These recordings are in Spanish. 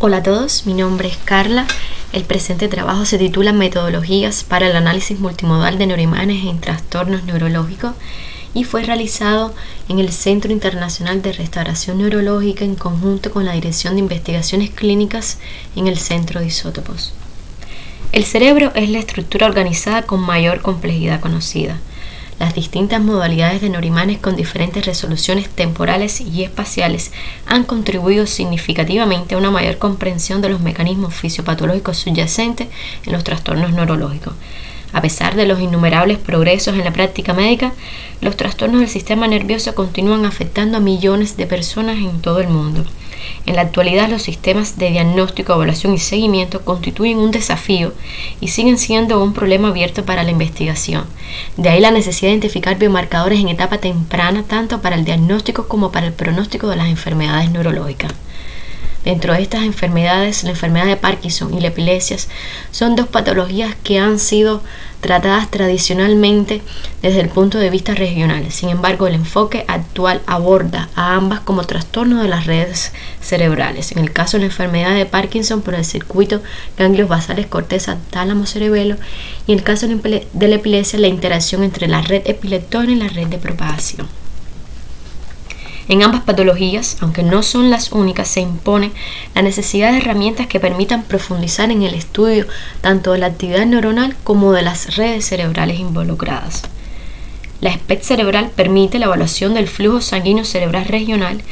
Hola a todos, mi nombre es Carla. El presente trabajo se titula Metodologías para el análisis multimodal de neuroimágenes en trastornos neurológicos y fue realizado en el Centro Internacional de Restauración Neurológica en conjunto con la Dirección de Investigaciones Clínicas en el Centro de Isótopos. El cerebro es la estructura organizada con mayor complejidad conocida. Las distintas modalidades de neuroimágenes con diferentes resoluciones temporales y espaciales han contribuido significativamente a una mayor comprensión de los mecanismos fisiopatológicos subyacentes en los trastornos neurológicos. A pesar de los innumerables progresos en la práctica médica, los trastornos del sistema nervioso continúan afectando a millones de personas en todo el mundo. En la actualidad, los sistemas de diagnóstico, evaluación y seguimiento constituyen un desafío y siguen siendo un problema abierto para la investigación. De ahí la necesidad de identificar biomarcadores en etapa temprana, tanto para el diagnóstico como para el pronóstico de las enfermedades neurológicas. Dentro de estas enfermedades, la enfermedad de Parkinson y la epilepsia son dos patologías que han sido tratadas tradicionalmente desde el punto de vista regional. Sin embargo, el enfoque actual aborda a ambas como trastornos de las redes cerebrales. En el caso de la enfermedad de Parkinson, por el circuito ganglios basales corteza tálamo cerebelo, y en el caso de la epilepsia, la interacción entre la red epileptógena y la red de propagación. En ambas patologías, aunque no son las únicas, se impone la necesidad de herramientas que permitan profundizar en el estudio tanto de la actividad neuronal como de las redes cerebrales involucradas. La SPECT cerebral permite la evaluación del flujo sanguíneo cerebral regional,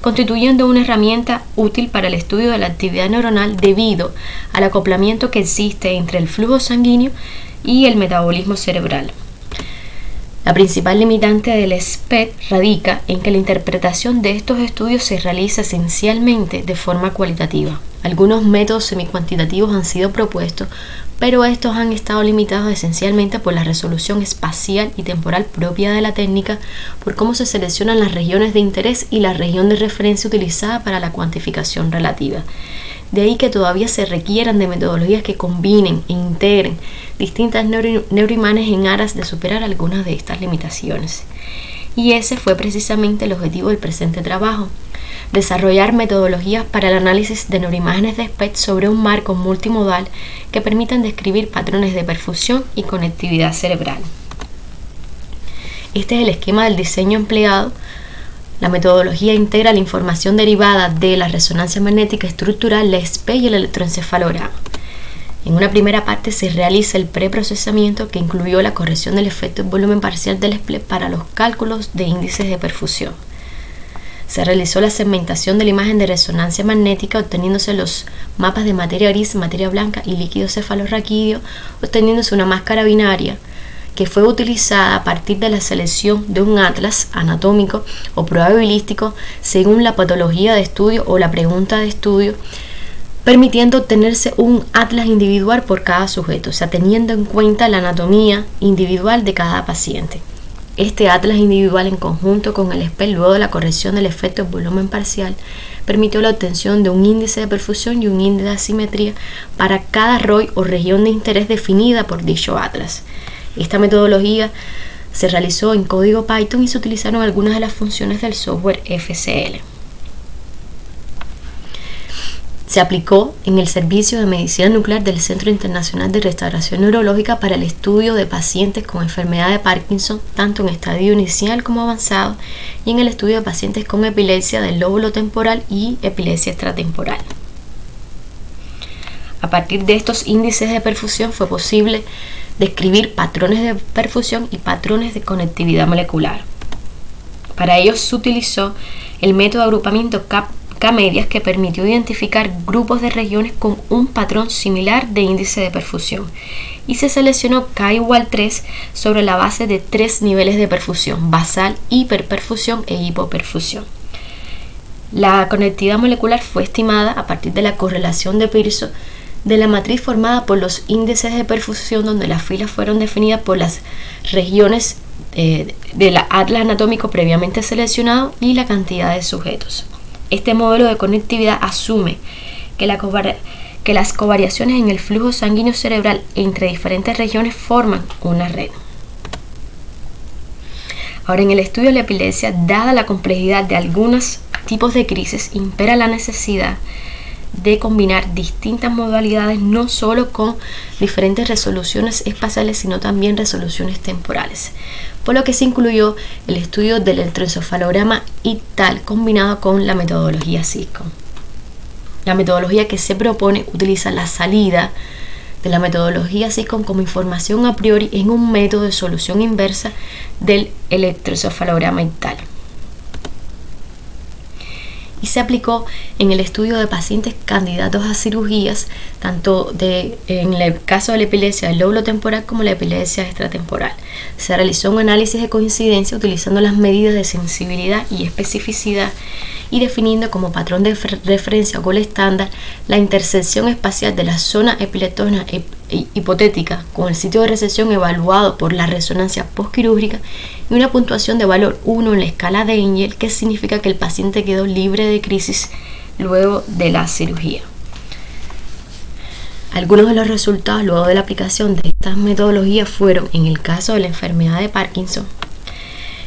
constituyendo una herramienta útil para el estudio de la actividad neuronal debido al acoplamiento que existe entre el flujo sanguíneo y el metabolismo cerebral. La principal limitante del SPECT radica en que la interpretación de estos estudios se realiza esencialmente de forma cualitativa. Algunos métodos semicuantitativos han sido propuestos, pero estos han estado limitados esencialmente por la resolución espacial y temporal propia de la técnica, por cómo se seleccionan las regiones de interés y la región de referencia utilizada para la cuantificación relativa. De ahí que todavía se requieran de metodologías que combinen e integren distintas neuroimágenes en aras de superar algunas de estas limitaciones. Y ese fue precisamente el objetivo del presente trabajo: desarrollar metodologías para el análisis de neuroimágenes de SPECT sobre un marco multimodal que permitan describir patrones de perfusión y conectividad cerebral. Este es el esquema del diseño empleado. La metodología integra la información derivada de la resonancia magnética estructural, la SPECT y el electroencefalograma. En una primera parte se realiza el preprocesamiento, que incluyó la corrección del efecto en volumen parcial del SPLET para los cálculos de índices de perfusión. Se realizó la segmentación de la imagen de resonancia magnética, obteniéndose los mapas de materia gris, materia blanca y líquido cefalorraquídeo, obteniéndose una máscara binaria que fue utilizada a partir de la selección de un atlas anatómico o probabilístico según la patología de estudio o la pregunta de estudio, permitiendo obtenerse un atlas individual por cada sujeto, o sea, teniendo en cuenta la anatomía individual de cada paciente. Este atlas individual, en conjunto con el SPECT, luego de la corrección del efecto en volumen parcial, permitió la obtención de un índice de perfusión y un índice de asimetría para cada ROI o región de interés definida por dicho atlas. Esta metodología se realizó en código Python y se utilizaron algunas de las funciones del software FCL. Se aplicó en el Servicio de Medicina Nuclear del Centro Internacional de Restauración Neurológica para el estudio de pacientes con enfermedad de Parkinson, tanto en estadio inicial como avanzado, y en el estudio de pacientes con epilepsia del lóbulo temporal y epilepsia extratemporal. A partir de estos índices de perfusión fue posible describir patrones de perfusión y patrones de conectividad molecular. Para ello se utilizó el método de agrupamiento K-medias, que permitió identificar grupos de regiones con un patrón similar de índice de perfusión, y se seleccionó K igual 3 sobre la base de 3 niveles de perfusión: basal, hiperperfusión e hipoperfusión. La conectividad molecular fue estimada a partir de la correlación de Pearson de la matriz formada por los índices de perfusión, donde las filas fueron definidas por las regiones del atlas anatómico previamente seleccionado y la cantidad de sujetos. Este modelo de conectividad asume que las covariaciones en el flujo sanguíneo cerebral entre diferentes regiones forman una red. Ahora, en el estudio de la epilepsia, dada la complejidad de algunos tipos de crisis, impera la necesidad de combinar distintas modalidades, no solo con diferentes resoluciones espaciales, sino también resoluciones temporales, por lo que se incluyó el estudio del electroencefalograma ictal combinado con la metodología SICOM. La metodología que se propone utiliza la salida de la metodología SICOM como información a priori en un método de solución inversa del electroencefalograma ictal. Y se aplicó en el estudio de pacientes candidatos a cirugías, tanto en el caso de la epilepsia del lóbulo temporal como la epilepsia extratemporal. Se realizó un análisis de coincidencia utilizando las medidas de sensibilidad y especificidad y definiendo como patrón de referencia o gol estándar la intersección espacial de la zona epileptógena hipotética con el sitio de resección evaluado por la resonancia postquirúrgica y una puntuación de valor 1 en la escala de Engel, que significa que el paciente quedó libre de crisis luego de la cirugía. Algunos de los resultados luego de la aplicación de estas metodologías fueron, en el caso de la enfermedad de Parkinson,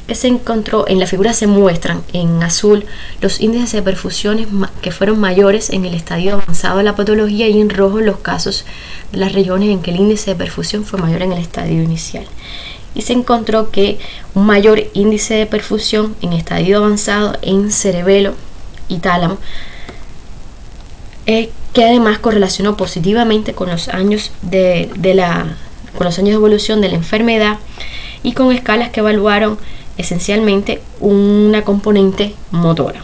que se encontró, en la figura se muestran en azul los índices de perfusiones que fueron mayores en el estadio avanzado de la patología y en rojo los casos de las regiones en que el índice de perfusión fue mayor en el estadio inicial. Y se encontró que un mayor índice de perfusión en estadio avanzado en cerebelo y tálamo, que además correlacionó positivamente con los años de evolución de la enfermedad y con escalas que evaluaron esencialmente una componente motora.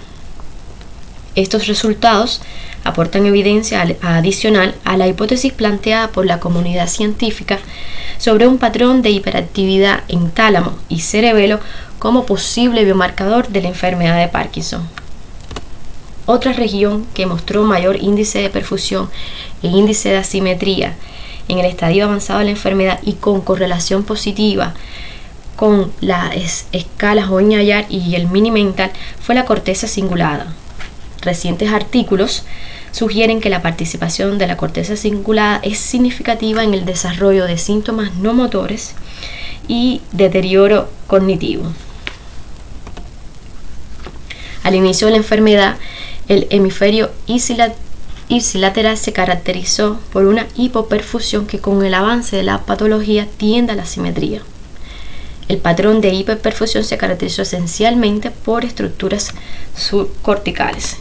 Estos resultados aportan evidencia adicional a la hipótesis planteada por la comunidad científica sobre un patrón de hiperactividad en tálamo y cerebelo como posible biomarcador de la enfermedad de Parkinson. Otra región que mostró mayor índice de perfusión e índice de asimetría en el estadio avanzado de la enfermedad y con correlación positiva con las escalas Hoehn-Yahr y el Mini-Mental fue la corteza cingulada. Recientes artículos sugieren que la participación de la corteza cingulada es significativa en el desarrollo de síntomas no motores y deterioro cognitivo. Al inicio de la enfermedad, el hemisferio ipsilateral se caracterizó por una hipoperfusión que con el avance de la patología tiende a la simetría. El patrón de hiperperfusión se caracterizó esencialmente por estructuras subcorticales.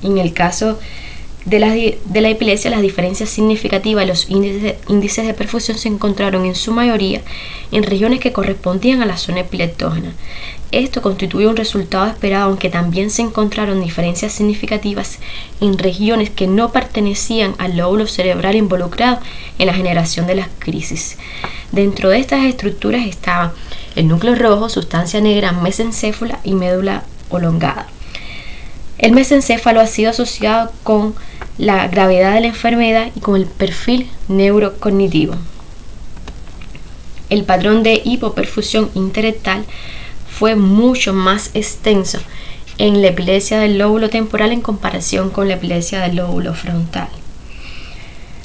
En el caso de la epilepsia, las diferencias significativas de los índices de perfusión se encontraron en su mayoría en regiones que correspondían a la zona epileptógena. Esto constituye un resultado esperado, aunque también se encontraron diferencias significativas en regiones que no pertenecían al lóbulo cerebral involucrado en la generación de las crisis. Dentro de estas estructuras estaban el núcleo rojo, sustancia negra, mesencéfala y médula elongada. El mesencéfalo ha sido asociado con la gravedad de la enfermedad y con el perfil neurocognitivo. El patrón de hipoperfusión interectal fue mucho más extenso en la epilepsia del lóbulo temporal en comparación con la epilepsia del lóbulo frontal,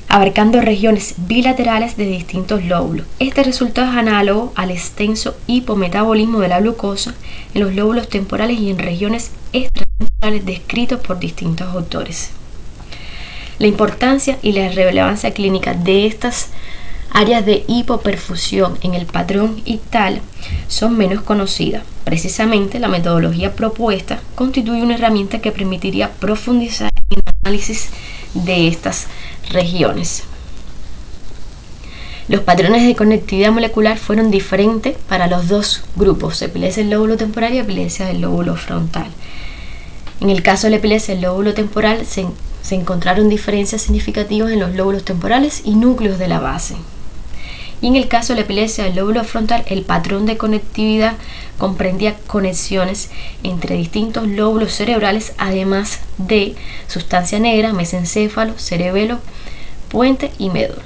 abarcando regiones bilaterales de distintos lóbulos. Este resultado es análogo al extenso hipometabolismo de la glucosa en los lóbulos temporales y en regiones extratemporales descritos por distintos autores. La importancia y la relevancia clínica de estas áreas de hipoperfusión en el patrón ictal son menos conocidas. Precisamente, la metodología propuesta constituye una herramienta que permitiría profundizar en el análisis de estas regiones. Los patrones de conectividad molecular fueron diferentes para los dos grupos, epilepsia del lóbulo temporal y epilepsia del lóbulo frontal. En el caso de la epilepsia del lóbulo temporal se encontraron diferencias significativas en los lóbulos temporales y núcleos de la base. Y en el caso de la epilepsia del lóbulo frontal, el patrón de conectividad comprendía conexiones entre distintos lóbulos cerebrales, además de sustancia negra, mesencéfalo, cerebelo, puente y médula.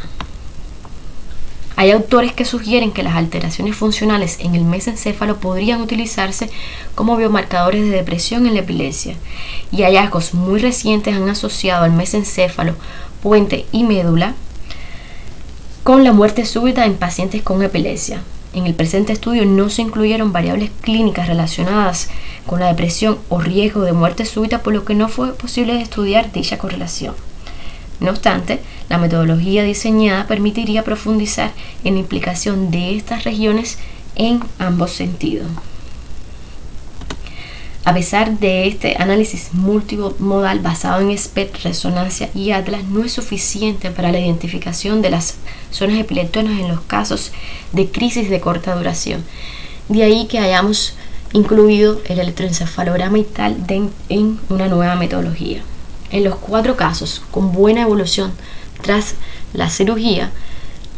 Hay autores que sugieren que las alteraciones funcionales en el mesencéfalo podrían utilizarse como biomarcadores de depresión en la epilepsia, y hallazgos muy recientes han asociado al mesencéfalo, puente y médula con la muerte súbita en pacientes con epilepsia. En el presente estudio no se incluyeron variables clínicas relacionadas con la depresión o riesgo de muerte súbita, por lo que no fue posible estudiar dicha correlación. No obstante, la metodología diseñada permitiría profundizar en la implicación de estas regiones en ambos sentidos. A pesar de este análisis multimodal basado en SPECT, resonancia y atlas, no es suficiente para la identificación de las zonas epileptógenas en los casos de crisis de corta duración. De ahí que hayamos incluido el electroencefalograma y tal en una nueva metodología. En los 4 casos con buena evolución tras la cirugía,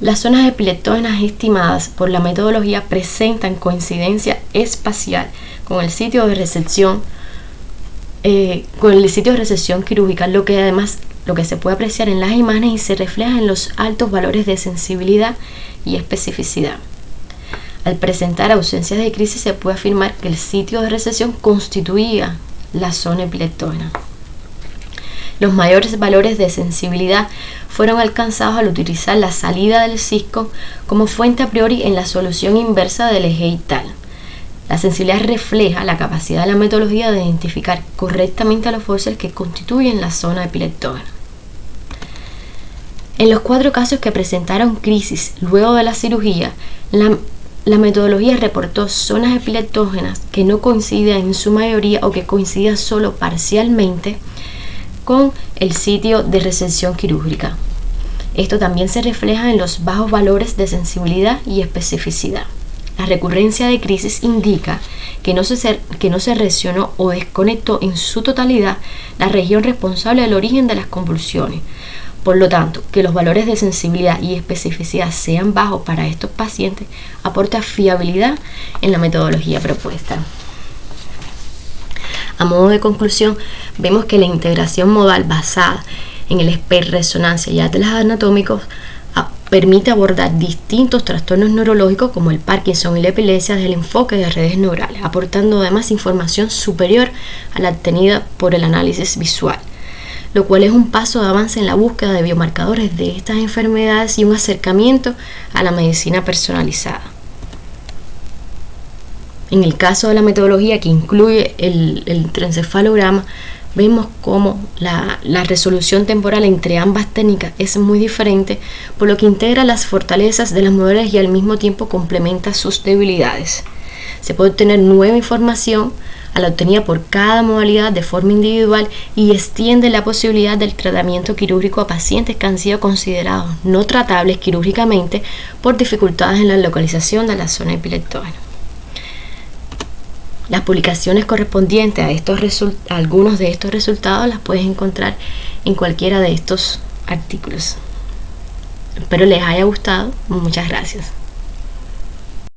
las zonas epileptógenas estimadas por la metodología presentan coincidencia espacial con el sitio de recepción quirúrgica, lo que se puede apreciar en las imágenes y se refleja en los altos valores de sensibilidad y especificidad. Al presentar ausencias de crisis, se puede afirmar que el sitio de recepción constituía la zona epileptógena. Los mayores valores de sensibilidad fueron alcanzados al utilizar la salida del cisco como fuente a priori en la solución inversa del eje y tal. La sensibilidad refleja la capacidad de la metodología de identificar correctamente a los fósiles que constituyen la zona epileptógena. En los 4 casos que presentaron crisis luego de la cirugía, la metodología reportó zonas epileptógenas que no coincidían en su mayoría o que coincidían solo parcialmente con el sitio de resección quirúrgica. Esto también se refleja en los bajos valores de sensibilidad y especificidad. La recurrencia de crisis indica que no se reaccionó o desconectó en su totalidad la región responsable del origen de las convulsiones. Por lo tanto, que los valores de sensibilidad y especificidad sean bajos para estos pacientes aporta fiabilidad en la metodología propuesta. A modo de conclusión, vemos que la integración modal basada en el SPECT, resonancia y atlas anatómicos permite abordar distintos trastornos neurológicos como el Parkinson y la epilepsia desde el enfoque de redes neurales, aportando además información superior a la obtenida por el análisis visual, lo cual es un paso de avance en la búsqueda de biomarcadores de estas enfermedades y un acercamiento a la medicina personalizada. En el caso de la metodología que incluye el electroencefalograma, vemos cómo la resolución temporal entre ambas técnicas es muy diferente, por lo que integra las fortalezas de las modelos y al mismo tiempo complementa sus debilidades. Se puede obtener nueva información a la obtenida por cada modalidad de forma individual y extiende la posibilidad del tratamiento quirúrgico a pacientes que han sido considerados no tratables quirúrgicamente por dificultades en la localización de la zona epileptógena. Las publicaciones correspondientes a algunos de estos resultados las puedes encontrar en cualquiera de estos artículos. Espero les haya gustado. Muchas gracias.